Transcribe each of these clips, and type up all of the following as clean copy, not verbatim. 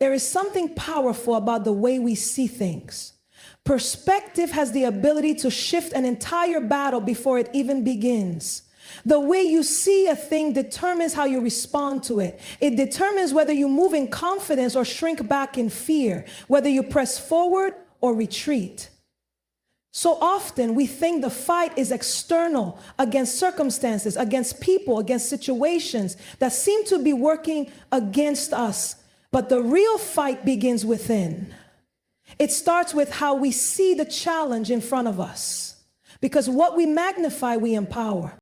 There is something powerful about the way we see things. Perspective has the ability to shift an entire battle before it even begins. The way you see a thing determines how you respond to it. It determines whether you move in confidence or shrink back in fear, whether you press forward or retreat. So often we think the fight is external, against circumstances, against people, against situations that seem to be working against us. But the real fight begins within. It starts with how we see the challenge in front of us. Because what we magnify, we empower.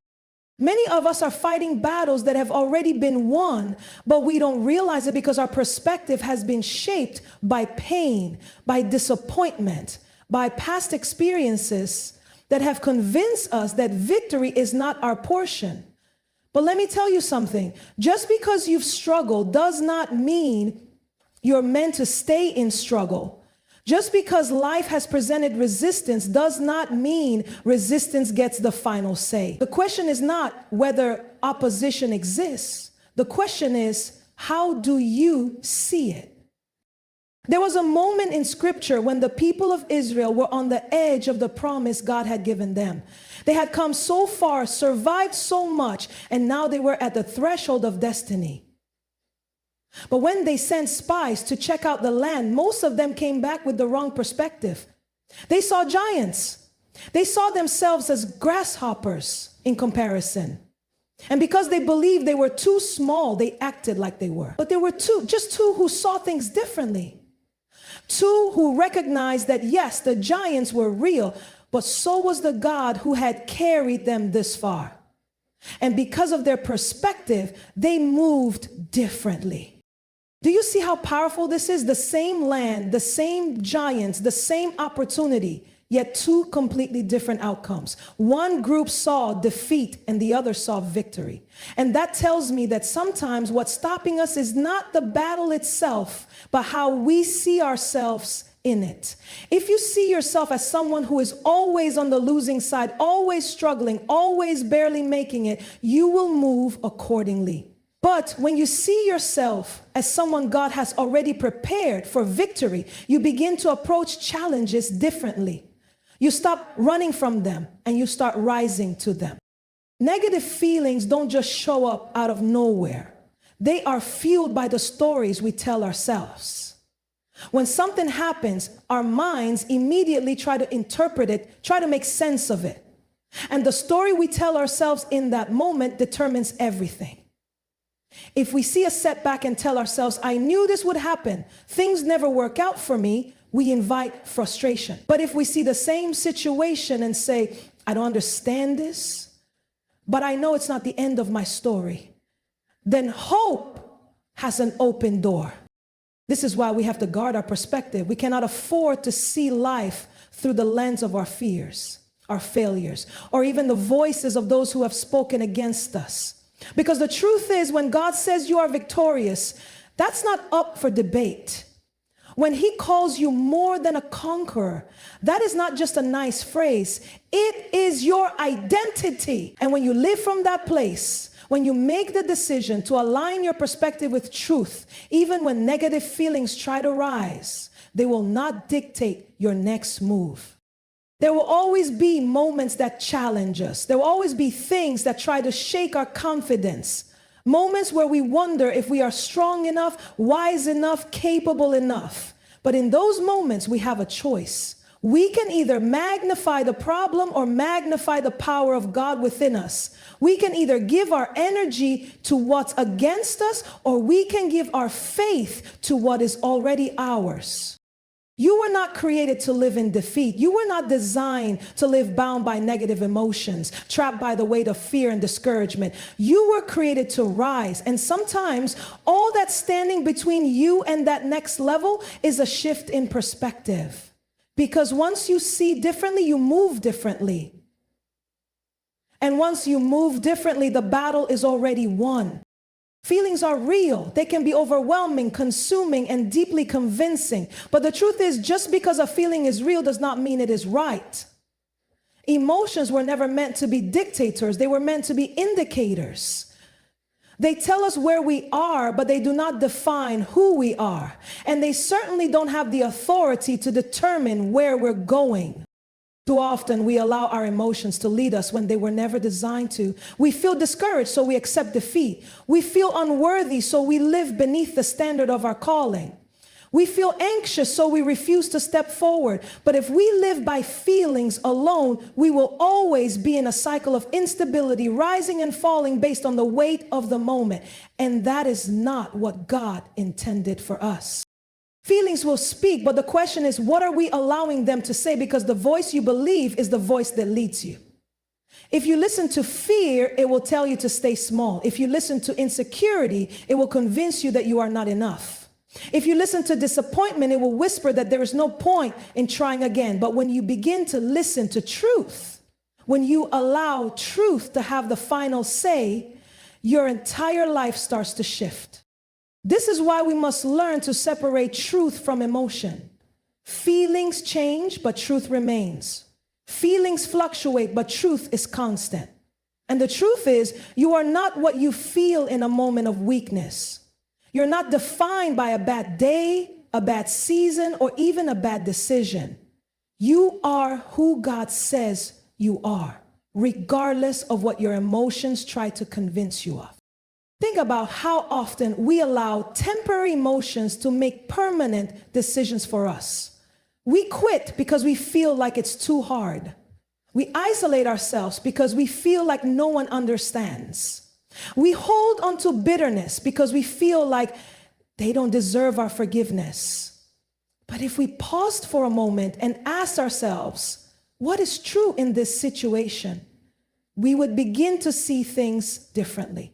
Many of us are fighting battles that have already been won, but we don't realize it because our perspective has been shaped by pain, by disappointment, by past experiences that have convinced us that victory is not our portion. But let me tell you something. Just because you've struggled does not mean you're meant to stay in struggle. Just because life has presented resistance does not mean resistance gets the final say. The question is not whether opposition exists. The question is, how do you see it? There was a moment in Scripture when the people of Israel were on the edge of the promise God had given them. They had come so far, survived so much, and now they were at the threshold of destiny. But when they sent spies to check out the land, most of them came back with the wrong perspective. They saw giants. They saw themselves as grasshoppers in comparison. And because they believed they were too small, they acted like they were. But there were just two who saw things differently. Two who recognized that yes, the giants were real, but so was the God who had carried them this far. And because of their perspective, they moved differently. Do you see how powerful this is? The same land, the same giants, the same opportunity, yet two completely different outcomes. One group saw defeat and the other saw victory. And that tells me that sometimes what's stopping us is not the battle itself, but how we see ourselves in it. If you see yourself as someone who is always on the losing side, always struggling, always barely making it, you will move accordingly. But when you see yourself as someone God has already prepared for victory, you begin to approach challenges differently. You stop running from them and you start rising to them. Negative feelings don't just show up out of nowhere. They are fueled by the stories we tell ourselves. When something happens, our minds immediately try to interpret it, try to make sense of it. And the story we tell ourselves in that moment determines everything. If we see a setback and tell ourselves, I knew this would happen, things never work out for me, we invite frustration. But if we see the same situation and say, I don't understand this, but I know it's not the end of my story, then hope has an open door. This is why we have to guard our perspective. We cannot afford to see life through the lens of our fears, our failures, or even the voices of those who have spoken against us. Because the truth is, when God says you are victorious, that's not up for debate. When he calls you more than a conqueror, that is not just a nice phrase. It is your identity. And when you live from that place, when you make the decision to align your perspective with truth, even when negative feelings try to rise, they will not dictate your next move. There will always be moments that challenge us. There will always be things that try to shake our confidence. Moments where we wonder if we are strong enough, wise enough, capable enough. But in those moments, we have a choice. We can either magnify the problem or magnify the power of God within us. We can either give our energy to what's against us, or we can give our faith to what is already ours. You were not created to live in defeat. You were not designed to live bound by negative emotions, trapped by the weight of fear and discouragement. You were created to rise. And sometimes all that's standing between you and that next level is a shift in perspective. Because once you see differently, you move differently. And once you move differently, the battle is already won. Feelings are real. They can be overwhelming, consuming, and deeply convincing. But the truth is, just because a feeling is real does not mean it is right. Emotions were never meant to be dictators. They were meant to be indicators. They tell us where we are, but they do not define who we are. And they certainly don't have the authority to determine where we're going. Too often we allow our emotions to lead us when they were never designed to. We feel discouraged, so we accept defeat. We feel unworthy, so we live beneath the standard of our calling. We feel anxious, so we refuse to step forward. But if we live by feelings alone, we will always be in a cycle of instability, rising and falling based on the weight of the moment. And that is not what God intended for us. Feelings will speak, but the question is, what are we allowing them to say? Because the voice you believe is the voice that leads you. If you listen to fear, it will tell you to stay small. If you listen to insecurity, it will convince you that you are not enough. If you listen to disappointment, it will whisper that there is no point in trying again. But when you begin to listen to truth, when you allow truth to have the final say, your entire life starts to shift. This is why we must learn to separate truth from emotion. Feelings change, but truth remains. Feelings fluctuate, but truth is constant. And the truth is, you are not what you feel in a moment of weakness. You're not defined by a bad day, a bad season, or even a bad decision. You are who God says you are, regardless of what your emotions try to convince you of. Think about how often we allow temporary emotions to make permanent decisions for us. We quit because we feel like it's too hard. We isolate ourselves because we feel like no one understands. We hold on to bitterness because we feel like they don't deserve our forgiveness. But if we paused for a moment and asked ourselves, what is true in this situation? We would begin to see things differently.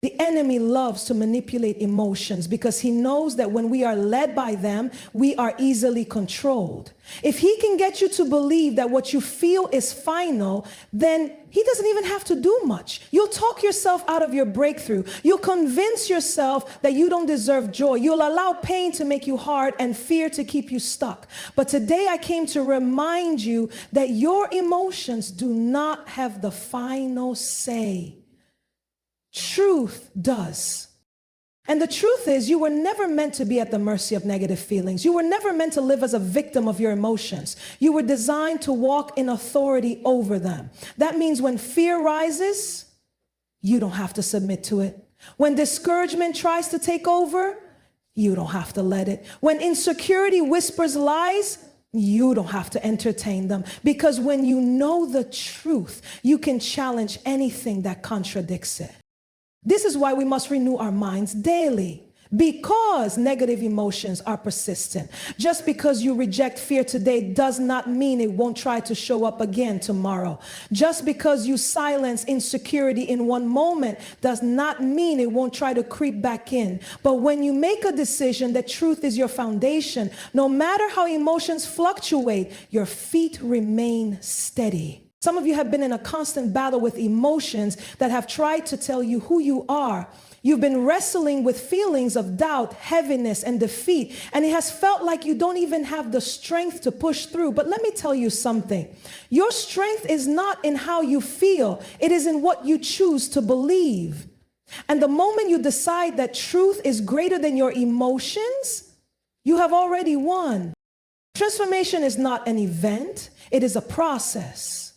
The enemy loves to manipulate emotions because he knows that when we are led by them, we are easily controlled. If he can get you to believe that what you feel is final, then he doesn't even have to do much. You'll talk yourself out of your breakthrough. You'll convince yourself that you don't deserve joy. You'll allow pain to make you hard and fear to keep you stuck. But today I came to remind you that your emotions do not have the final say. Truth does. And the truth is, you were never meant to be at the mercy of negative feelings. You were never meant to live as a victim of your emotions. You were designed to walk in authority over them. That means when fear rises, you don't have to submit to it. When discouragement tries to take over, you don't have to let it. When insecurity whispers lies, you don't have to entertain them. Because when you know the truth, you can challenge anything that contradicts it. This is why we must renew our minds daily, because negative emotions are persistent. Just because you reject fear today does not mean it won't try to show up again tomorrow. Just because you silence insecurity in one moment does not mean it won't try to creep back in. But when you make a decision that truth is your foundation, no matter how emotions fluctuate, your feet remain steady. Some of you have been in a constant battle with emotions that have tried to tell you who you are. You've been wrestling with feelings of doubt, heaviness, and defeat, and it has felt like you don't even have the strength to push through. But let me tell you something. Your strength is not in how you feel. It is in what you choose to believe. And the moment you decide that truth is greater than your emotions, you have already won. Transformation is not an event. It is a process.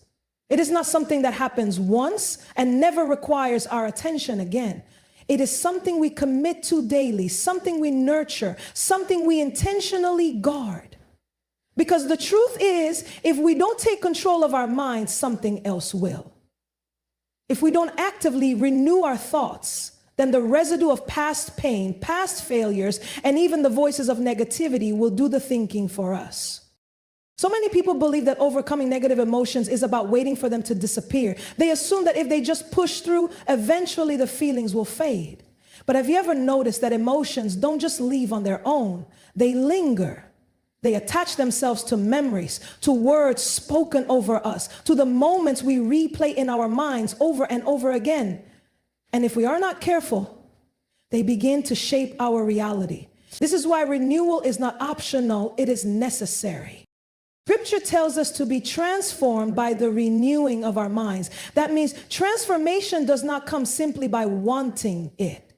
It is not something that happens once and never requires our attention again. It is something we commit to daily, something we nurture, something we intentionally guard. Because the truth is, if we don't take control of our minds, something else will. If we don't actively renew our thoughts, then the residue of past pain, past failures, and even the voices of negativity will do the thinking for us. So many people believe that overcoming negative emotions is about waiting for them to disappear. They assume that if they just push through, eventually the feelings will fade. But have you ever noticed that emotions don't just leave on their own? They linger. They attach themselves to memories, to words spoken over us, to the moments we replay in our minds over and over again. And if we are not careful, they begin to shape our reality. This is why renewal is not optional, it is necessary. Scripture tells us to be transformed by the renewing of our minds. That means transformation does not come simply by wanting it.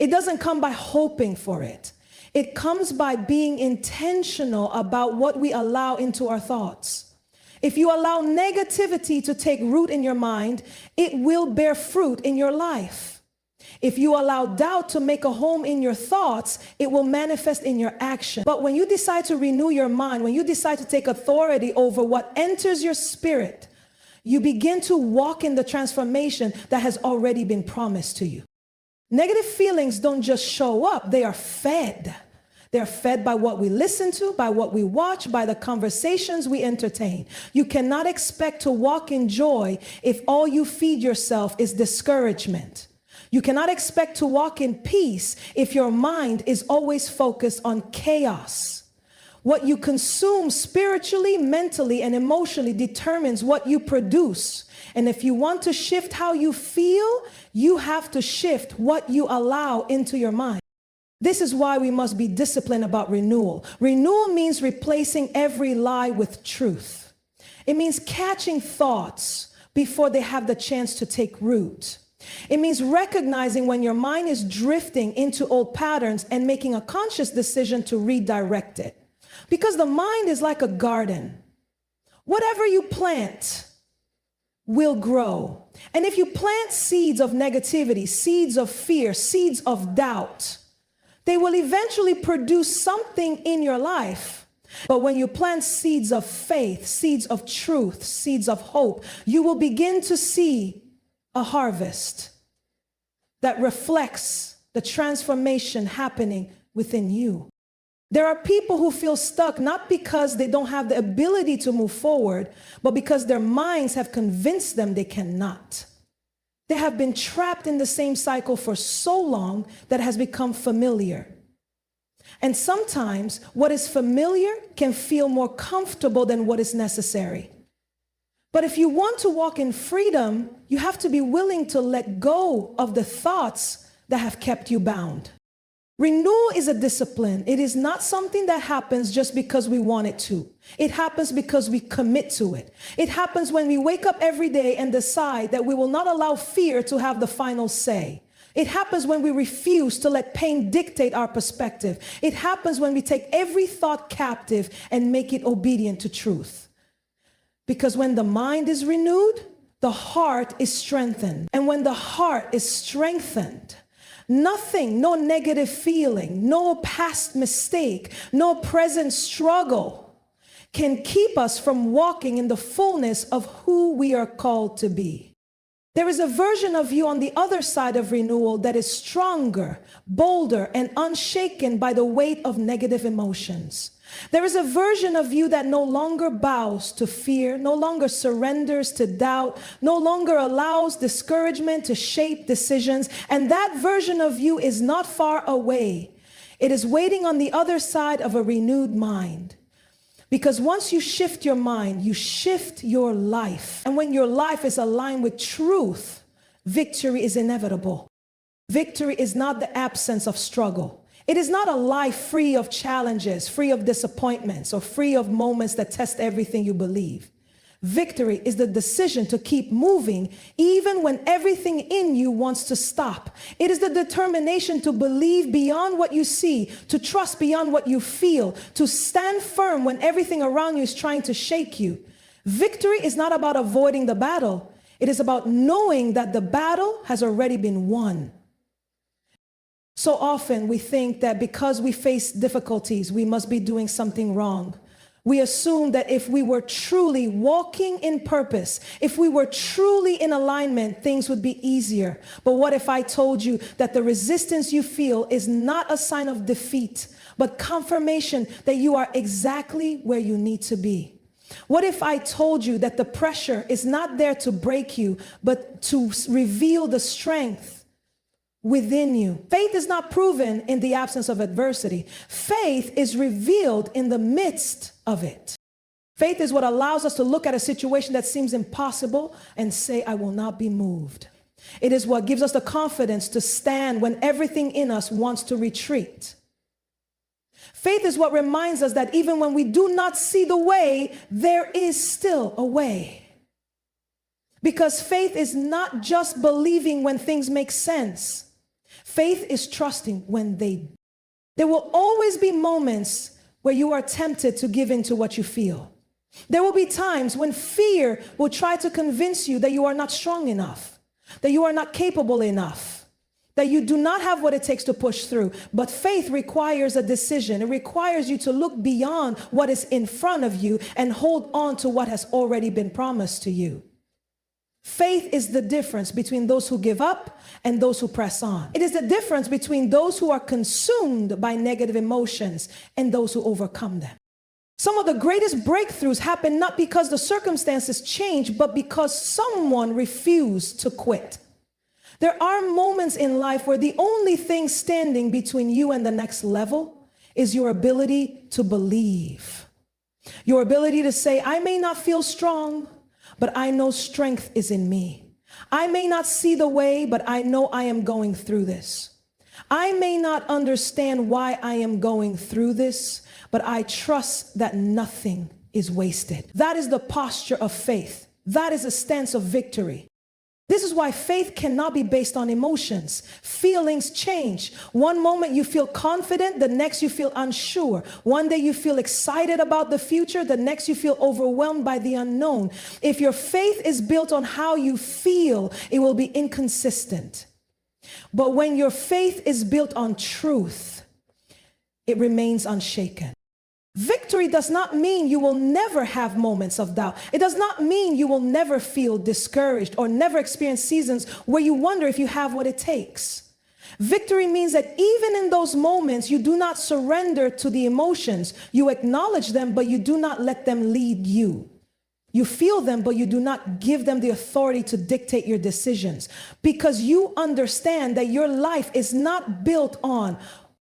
It doesn't come by hoping for it. It comes by being intentional about what we allow into our thoughts. If you allow negativity to take root in your mind, it will bear fruit in your life. If you allow doubt to make a home in your thoughts, it will manifest in your action. But when you decide to renew your mind, when you decide to take authority over what enters your spirit, you begin to walk in the transformation that has already been promised to you. Negative feelings don't just show up, they are fed. They're fed by what we listen to, by what we watch, by the conversations we entertain. You cannot expect to walk in joy if all you feed yourself is discouragement. You cannot expect to walk in peace if your mind is always focused on chaos. What you consume spiritually, mentally, and emotionally determines what you produce. And if you want to shift how you feel, you have to shift what you allow into your mind. This is why we must be disciplined about renewal. Renewal means replacing every lie with truth. It means catching thoughts before they have the chance to take root. It means recognizing when your mind is drifting into old patterns and making a conscious decision to redirect it. Because the mind is like a garden. Whatever you plant will grow. And if you plant seeds of negativity, seeds of fear, seeds of doubt, they will eventually produce something in your life. But when you plant seeds of faith, seeds of truth, seeds of hope, you will begin to see a harvest that reflects the transformation happening within you. There are people who feel stuck not because they don't have the ability to move forward, but because their minds have convinced them they cannot. They have been trapped in the same cycle for so long that it has become familiar. And sometimes what is familiar can feel more comfortable than what is necessary. But if you want to walk in freedom, you have to be willing to let go of the thoughts that have kept you bound. Renewal is a discipline. It is not something that happens just because we want it to. It happens because we commit to it. It happens when we wake up every day and decide that we will not allow fear to have the final say. It happens when we refuse to let pain dictate our perspective. It happens when we take every thought captive and make it obedient to truth. Because when the mind is renewed, the heart is strengthened. And when the heart is strengthened, nothing, no negative feeling, no past mistake, no present struggle can keep us from walking in the fullness of who we are called to be. There is a version of you on the other side of renewal that is stronger, bolder, and unshaken by the weight of negative emotions. There is a version of you that no longer bows to fear, no longer surrenders to doubt, no longer allows discouragement to shape decisions. And that version of you is not far away. It is waiting on the other side of a renewed mind. Because once you shift your mind, you shift your life. And when your life is aligned with truth, victory is inevitable. Victory is not the absence of struggle. It is not a life free of challenges, free of disappointments, or free of moments that test everything you believe. Victory is the decision to keep moving even when everything in you wants to stop. It is the determination to believe beyond what you see, to trust beyond what you feel, to stand firm when everything around you is trying to shake you. Victory is not about avoiding the battle. It is about knowing that the battle has already been won. So often we think that because we face difficulties, we must be doing something wrong. We assume that if we were truly walking in purpose, if we were truly in alignment, things would be easier. But what if I told you that the resistance you feel is not a sign of defeat, but confirmation that you are exactly where you need to be? What if I told you that the pressure is not there to break you, but to reveal the strength within you? Faith is not proven in the absence of adversity. Faith is revealed in the midst of it. Faith is what allows us to look at a situation that seems impossible and say, I will not be moved. It is what gives us the confidence to stand when everything in us wants to retreat. Faith Faith is what reminds us that even when we do not see the way, there is still a way. Because faith is not just believing when things make sense. Faith is trusting when they. There will always be moments where you are tempted to give in to what you feel. There will be times when fear will try to convince you that you are not strong enough, that you are not capable enough, that you do not have what it takes to push through. But faith requires a decision. It requires you to look beyond what is in front of you and hold on to what has already been promised to you. Faith is the difference between those who give up and those who press on. It is the difference between those who are consumed by negative emotions and those who overcome them. Some of the greatest breakthroughs happen not because the circumstances change, but because someone refused to quit. There are moments in life where the only thing standing between you and the next level is your ability to believe. Your ability to say, I may not feel strong, but I know strength is in me. I may not see the way, but I know I am going through this. I may not understand why I am going through this, but I trust that nothing is wasted. That is the posture of faith. That is a stance of victory. This is why faith cannot be based on emotions. Feelings change. One moment you feel confident, the next you feel unsure. One day you feel excited about the future, the next you feel overwhelmed by the unknown. If your faith is built on how you feel, it will be inconsistent. But when your faith is built on truth, it remains unshaken. Victory does not mean you will never have moments of doubt. It does not mean you will never feel discouraged or never experience seasons where you wonder if you have what it takes. Victory means that even in those moments, you do not surrender to the emotions. You acknowledge them, but you do not let them lead you. You feel them, but you do not give them the authority to dictate your decisions, because you understand that your life is not built on